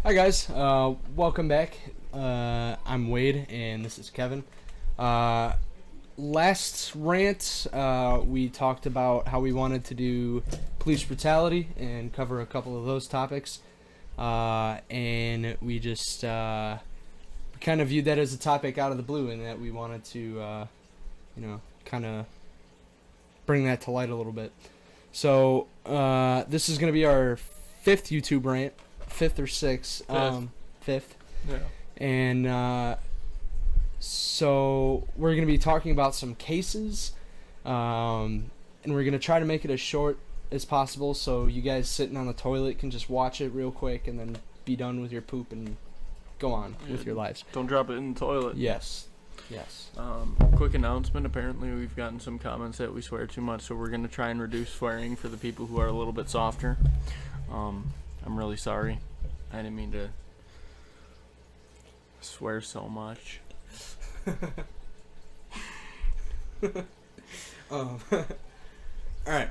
Hi guys, welcome back. I'm Wade and this is Kevin. Last rant, we talked about how we wanted to do police brutality and cover a couple of those topics. And we just kind of viewed that as a topic out of the blue, and that we wanted to, kind of bring that to light a little bit. So this is going to be our fifth YouTube rant. Fifth or sixth. Fifth. Yeah. And so we're going to be talking about some cases, and we're going to try to make it as short as possible so you guys sitting on the toilet can just watch it real quick and then be done with your poop and go on with your lives. Don't drop it in the toilet. Yes. Quick announcement. Apparently we've gotten some comments that we swear too much, so we're going to try and reduce swearing for the people who are a little bit softer. I'm really sorry. I didn't mean to swear so much. Alright.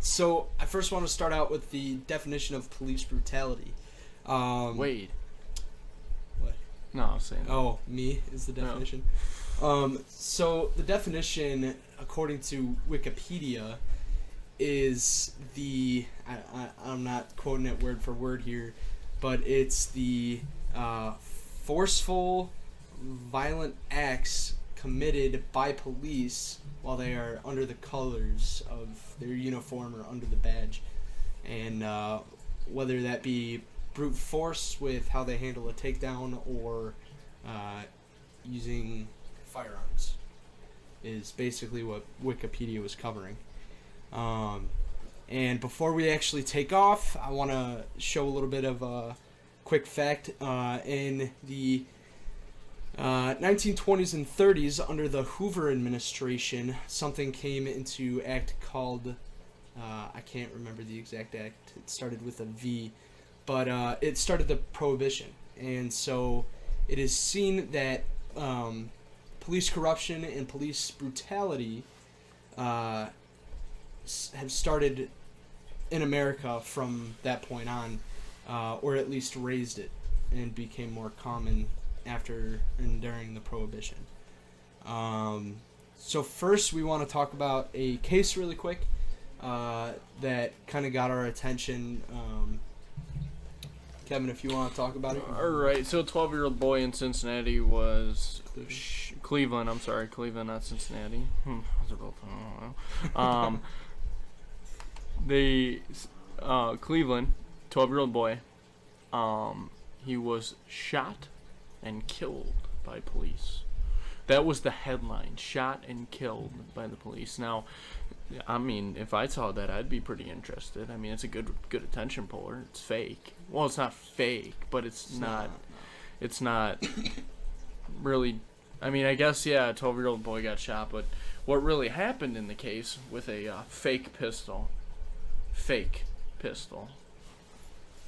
So I first want to start out with the definition of police brutality. Wade. What? No, I was saying. Oh, me is the definition? No. So the definition, according to Wikipedia, is the I'm not quoting it word for word here, but it's the forceful, violent acts committed by police while they are under the colors of their uniform or under the badge, and whether that be brute force with how they handle a takedown or using firearms is basically what Wikipedia was covering. And before we actually take off, I want to show a little bit of a quick fact. In the 1920s and 30s, under the Hoover administration, something came into act called, I can't remember the exact act, it started with a V, but it started the Prohibition. And so it is seen that police corruption and police brutality have started in America from that point on, or at least raised it and became more common after and during the Prohibition. So first we want to talk about a case really quick that kind of got our attention. Kevin, if you want to talk about it. Alright, so a 12-year-old boy in Cincinnati was... Cleveland, not Cincinnati. Cleveland, 12-year-old boy, he was shot and killed by police. That was the headline, shot and killed by the police. Now, I mean, if I saw that, I'd be pretty interested. I mean, it's a good attention puller. It's fake. Well, it's not fake, but it's not really... I mean, I guess, yeah, a 12-year-old boy got shot, but what really happened in the case with a fake pistol.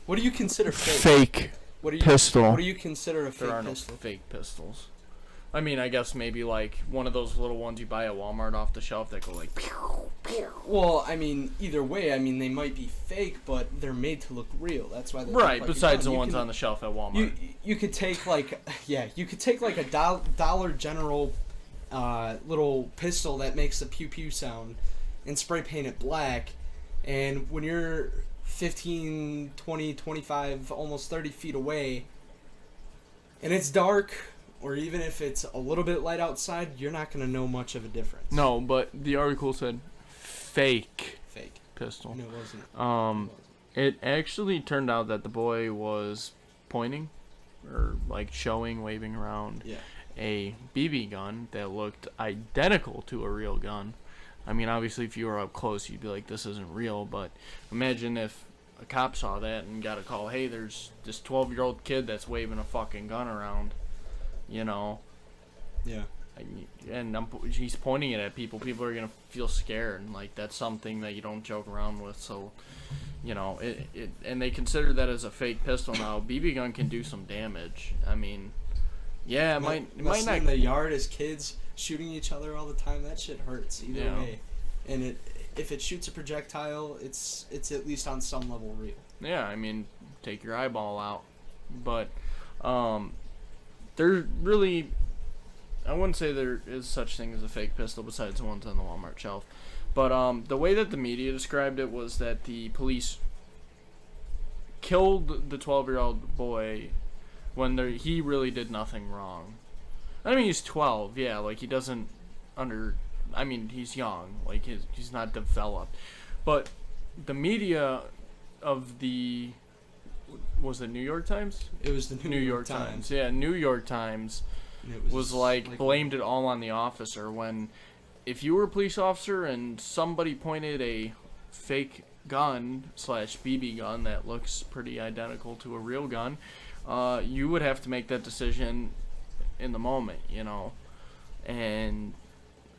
What do you consider fake? Pistol. What do you consider a fake There are no pistol? fake pistols. I mean, I guess maybe like one of those little ones you buy at Walmart off the shelf that go like pew, pew. Well, I mean, either way, I mean, they might be fake, but they're made to look real. That's why. Right. Look like besides the you ones can, on the shelf at Walmart. you could take like a Dollar General little pistol that makes a pew pew sound and spray paint it black, and when you're 15, 20, 25, almost 30 feet away, and it's dark, or even if it's a little bit light outside, you're not going to know much of a difference. No, but the article said fake pistol. No, it wasn't. It actually turned out that the boy was pointing, or like showing, waving around a BB gun that looked identical to a real gun. I mean, obviously, if you were up close, you'd be like, this isn't real, but imagine if a cop saw that and got a call, hey, there's this 12-year-old kid that's waving a fucking gun around, you know. Yeah. And he's pointing it at people. People are going to feel scared, and, like, that's something that you don't joke around with, so, you know, and they consider that as a fake pistol now. BB gun can do some damage. I mean, yeah, it might not... in the yard as kids shooting each other all the time, that shit hurts either way. And if it shoots a projectile, it's at least on some level real. Yeah, I mean, take your eyeball out. But there really, I wouldn't say there is such thing as a fake pistol besides the ones on the Walmart shelf. But the way that the media described it was that the police killed the 12-year-old boy when he really did nothing wrong. I mean, he's 12, yeah, like, he doesn't I mean, he's young, like, he's not developed. But the media of was it New York Times? It was the New York Times. Yeah, New York Times was like blamed it all on the officer, when if you were a police officer and somebody pointed a fake gun / BB gun that looks pretty identical to a real gun, you would have to make that decision in the moment, you know. And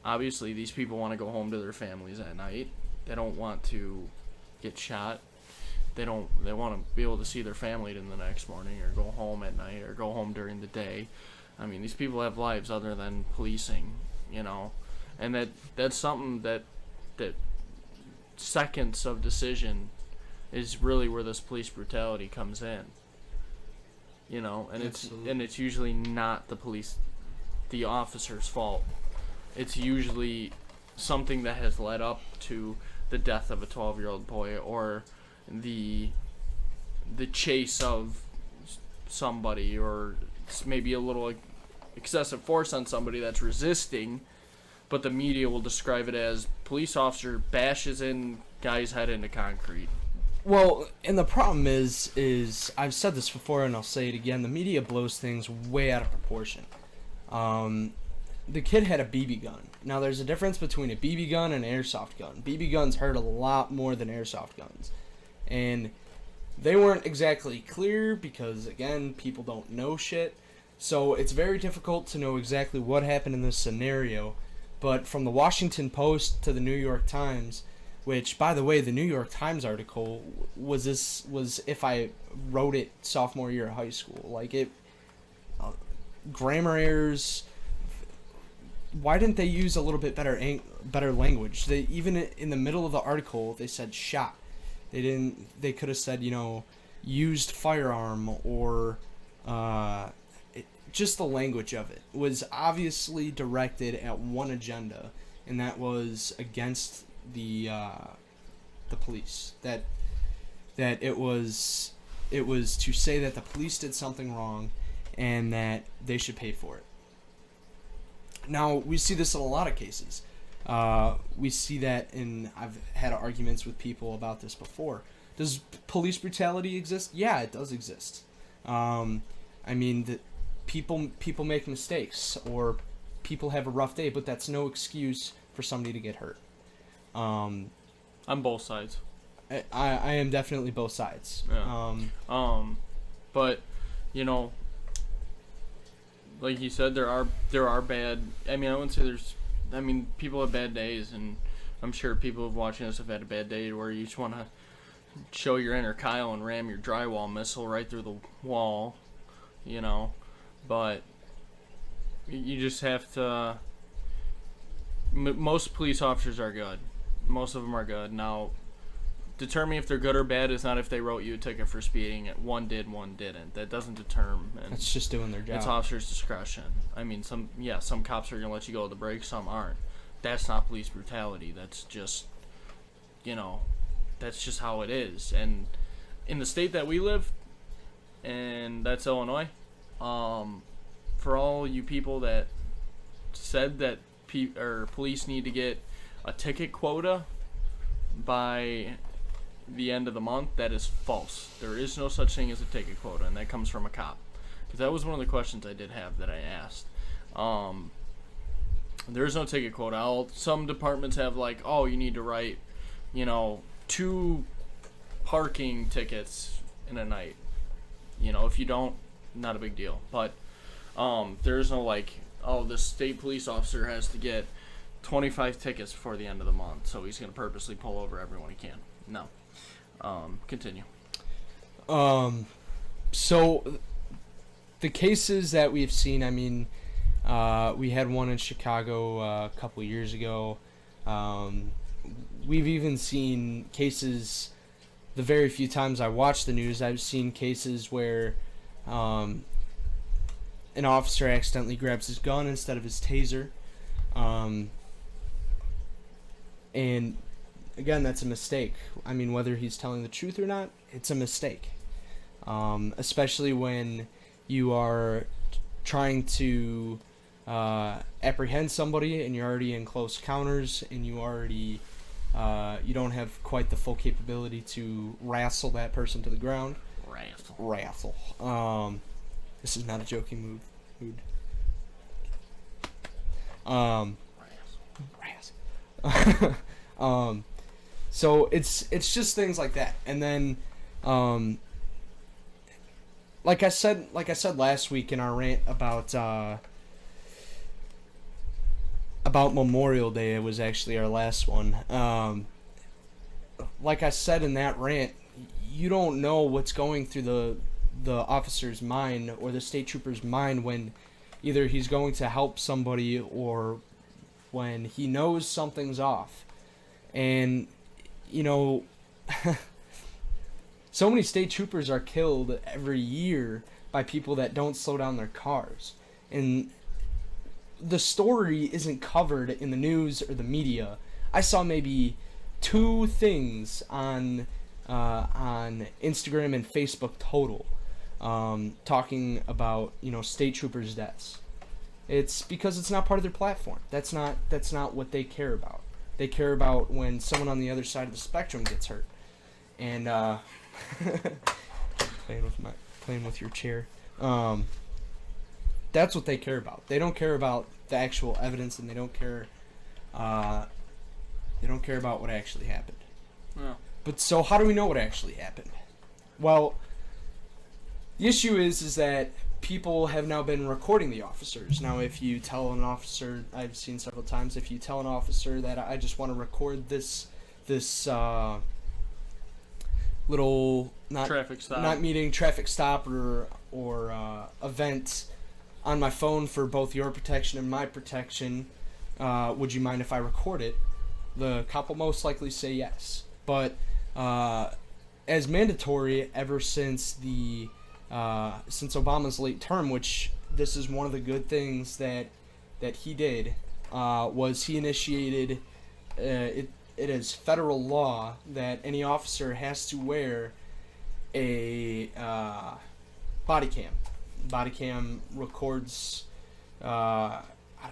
obviously these people want to go home to their families at night. They don't want to get shot. They want to be able to see their family in the next morning, or go home at night, or go home during the day. I mean, these people have lives other than policing, you know. And that's something that seconds of decision is really where this police brutality comes in. You know, and it's usually not the officer's fault. It's usually something that has led up to the death of a 12-year-old boy, or the chase of somebody, or maybe a little excessive force on somebody that's resisting, but the media will describe it as police officer bashes in guy's head into concrete. Well, and the problem is I've said this before and I'll say it again, the media blows things way out of proportion. The kid had a BB gun. Now, there's a difference between a BB gun and an airsoft gun. BB guns hurt a lot more than airsoft guns. And they weren't exactly clear because, again, people don't know shit. So it's very difficult to know exactly what happened in this scenario. But from the Washington Post to the New York Times, which, by the way, the New York Times article was if I wrote it sophomore year of high school. Like, grammar errors. Why didn't they use a little bit better language? They, even in the middle of the article, they said shot. They could have said, you know, used firearm, or just the language of it was obviously directed at one agenda, and that was against the police. That it was to say that the police did something wrong and that they should pay for it. Now, we see this in a lot of cases. We see that I've had arguments with people about this before. Does police brutality exist? Yeah, it does exist. I mean, people make mistakes, or people have a rough day, but that's no excuse for somebody to get hurt. On both sides. I am definitely both sides. Yeah. But, you know, like you said, there are bad. I mean, I wouldn't say people have bad days, and I'm sure people watching this have had a bad day where you just want to show your inner Kyle and ram your drywall missile right through the wall, you know. But you just have to. Most police officers are good. Most of them are good. Now, determining if they're good or bad is not if they wrote you a ticket for speeding. One did, one didn't. That doesn't determine. It's just doing their job. It's officer's discretion. I mean, some cops are gonna let you go with the brakes, some aren't. That's not police brutality. That's just, you know, that's just how it is. And in the state that we live, and that's Illinois, for all you people that said that police need to get a ticket quota by the end of the month, that is false. There is no such thing as a ticket quota, and that comes from a cop. Because that was one of the questions I did have that I asked. There is no ticket quota. Some departments have like, oh, you need to write, you know, 2 parking tickets in a night. You know, if you don't, not a big deal. But there's no like, oh, the state police officer has to get 25 tickets before the end of the month, so he's going to purposely pull over everyone he can. No. Continue. So the cases that we've seen, I mean, we had one in Chicago a couple years ago. We've even seen cases the very few times I watch the news, I've seen cases where an officer accidentally grabs his gun instead of his taser. And again, that's a mistake. I mean, whether he's telling the truth or not, it's a mistake. Especially when you are trying to apprehend somebody and you're already in close counters and you already you don't have quite the full capability to wrestle that person to the ground. Wrestle. This is not a joking mood. So it's just things like that, and then like I said last week in our rant about Memorial Day. It was actually our last one. Like I said in that rant, you don't know what's going through the officer's mind or the state trooper's mind when either he's going to help somebody or when he knows something's off. And you know, so many state troopers are killed every year by people that don't slow down their cars, and the story isn't covered in the news or the media. I saw maybe 2 things on Instagram and Facebook total, talking about, you know, state troopers' deaths. It's because it's not part of their platform. That's not what they care about. They care about when someone on the other side of the spectrum gets hurt. And playing with your chair. That's what they care about. They don't care about the actual evidence, and they don't care about what actually happened. Yeah. But so how do we know what actually happened? Well, the issue is that people have now been recording the officers. Now, if you tell an officer, I've seen several times, if you tell an officer that I just want to record this little traffic stop or event on my phone for both your protection and my protection, would you mind if I record it? The cop will most likely say yes. But as mandatory ever since since Obama's late term, which this is one of the good things that he did, was he initiated it is federal law that any officer has to wear a body cam. Body cam records, I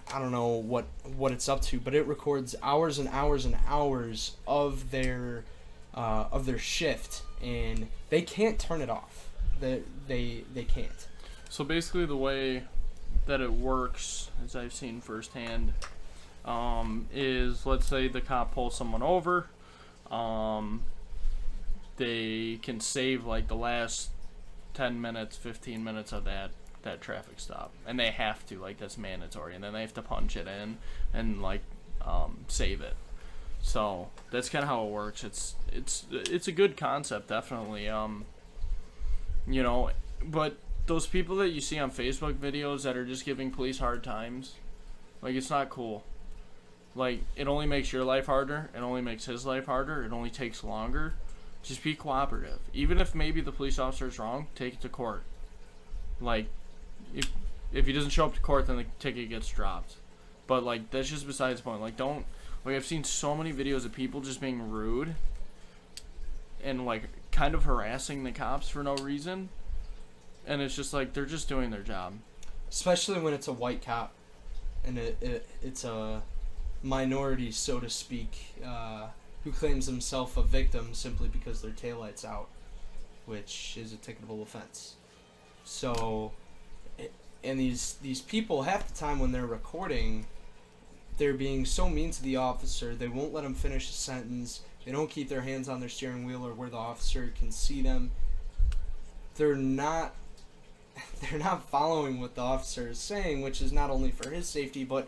don't know what it's up to, but it records hours and hours and hours of their shift, and they can't turn it off. They can't. So basically the way that it works, as I've seen firsthand, is, let's say the cop pulls someone over, they can save like the last 10 minutes, 15 minutes of that traffic stop, and they have to, like, that's mandatory, and then they have to punch it in and like save it. So that's kind of how it works. It's a good concept, definitely. You know, but those people that you see on Facebook videos that are just giving police hard times, like, it's not cool. Like, it only makes your life harder. It only makes his life harder. It only takes longer. Just be cooperative. Even if maybe the police officer is wrong, take it to court. Like, if he doesn't show up to court, then the ticket gets dropped. But, like, that's just besides the point. Like, I've seen so many videos of people just being rude and, like, kind of harassing the cops for no reason. And it's just like, they're just doing their job. Especially when it's a white cop. And it's a minority, so to speak, who claims himself a victim simply because their taillight's out, which is a ticketable offense. So, and these people, half the time when they're recording, they're being so mean to the officer, they won't let him finish a sentence, they don't keep their hands on their steering wheel or where the officer can see them. They're not following what the officer is saying, which is not only for his safety, but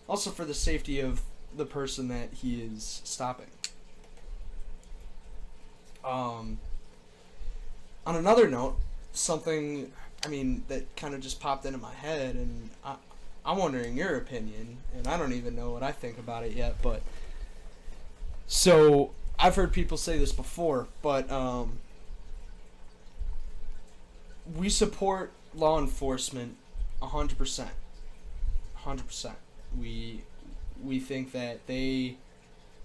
also for the safety of the person that he is stopping. On another note, something, that kind of just popped into my head, and I'm wondering your opinion, and I don't even know what I think about it yet, but so I've heard people say this before, but we support law enforcement 100%. 100%. We think that they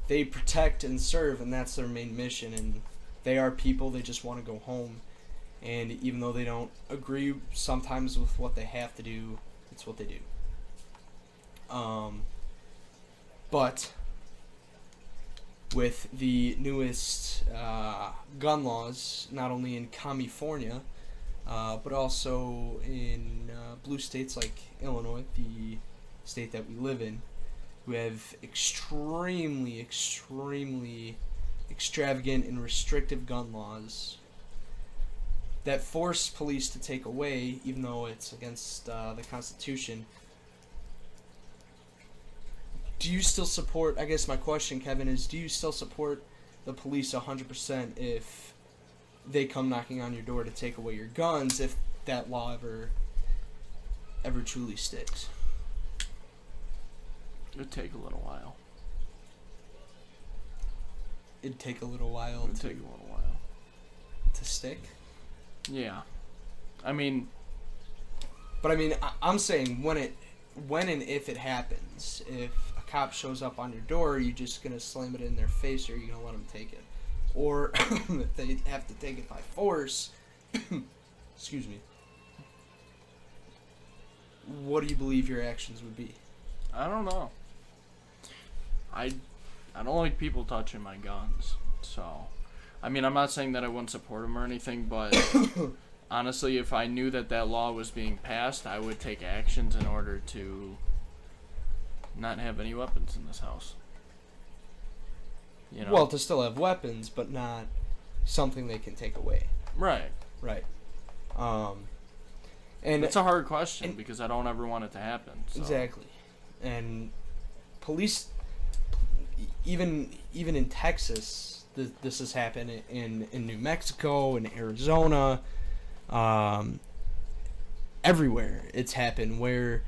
protect and serve, and that's their main mission, and they are people. They just want to go home, and even though they don't agree sometimes with what they have to do, it's what they do. But with the newest gun laws, not only in California, but also in blue states like Illinois, the state that we live in, who have extremely extravagant and restrictive gun laws that force police to take away, even though it's against the Constitution. Do you still support, I guess my question, Kevin, is do you still support the police 100% if they come knocking on your door to take away your guns, if that law ever truly sticks? It would take a little while. It'd take a little while to stick? Yeah. I mean... But I'm saying when and if it happens, if a cop shows up on your door, are you just going to slam it in their face, or are you going to let them take it? Or if they have to take it by force, excuse me, what do you believe your actions would be? I don't know. I don't like people touching my guns, so... I'm not saying that I wouldn't support them or anything, but honestly, if I knew that law was being passed, I would take actions in order to not have any weapons in this house. You know? Well, to still have weapons, but not something they can take away. Right. And it's a hard question because I don't ever want it to happen. So. Exactly. And police, even in Texas, this has happened in New Mexico, in Arizona, everywhere it's happened where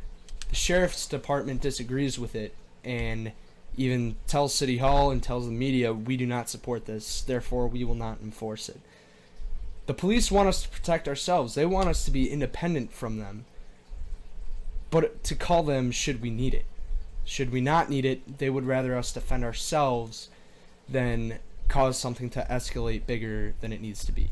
the sheriff's department disagrees with it and even tells City Hall and tells the media, we do not support this, therefore we will not enforce it. The police want us to protect ourselves. They want us to be independent from them. But to call them should we need it. Should we not need it, they would rather us defend ourselves than cause something to escalate bigger than it needs to be.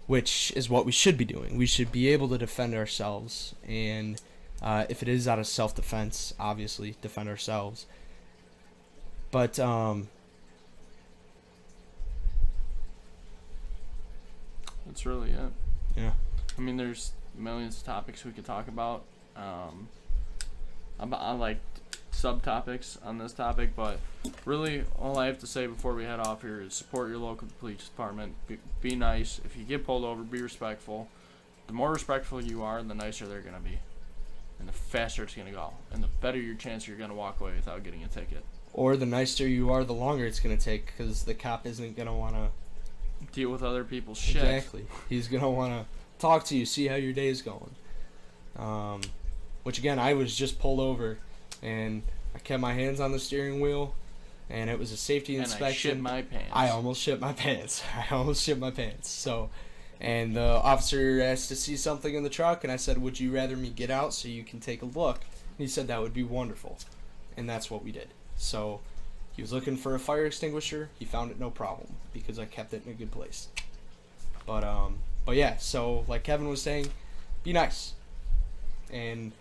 Which is what we should be doing. We should be able to defend ourselves, and if it is out of self-defense, obviously defend ourselves. But that's really it. Yeah. There's millions of topics we could talk about. I like subtopics on this topic, but really all I have to say before we head off here is support your local police department. Be nice. If you get pulled over, be respectful. The more respectful you are, the nicer they're going to be. And the faster it's going to go. And the better your chance you're going to walk away without getting a ticket. Or the nicer you are, the longer it's going to take, because the cop isn't going to want to deal with other people's shit. Exactly. He's going to want to talk to you, see how your day is going. Which, again, I was just pulled over, and I kept my hands on the steering wheel, and it was a safety inspection. And I shit my pants. I almost shit my pants. So, and the officer asked to see something in the truck, and I said, would you rather me get out so you can take a look? And he said that would be wonderful. And that's what we did. So, he was looking for a fire extinguisher. He found it no problem, because I kept it in a good place. But yeah, so like Kevin was saying, be nice. And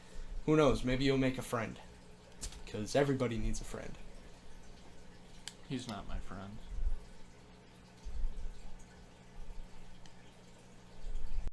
who knows, maybe you'll make a friend. Because everybody needs a friend. He's not my friend.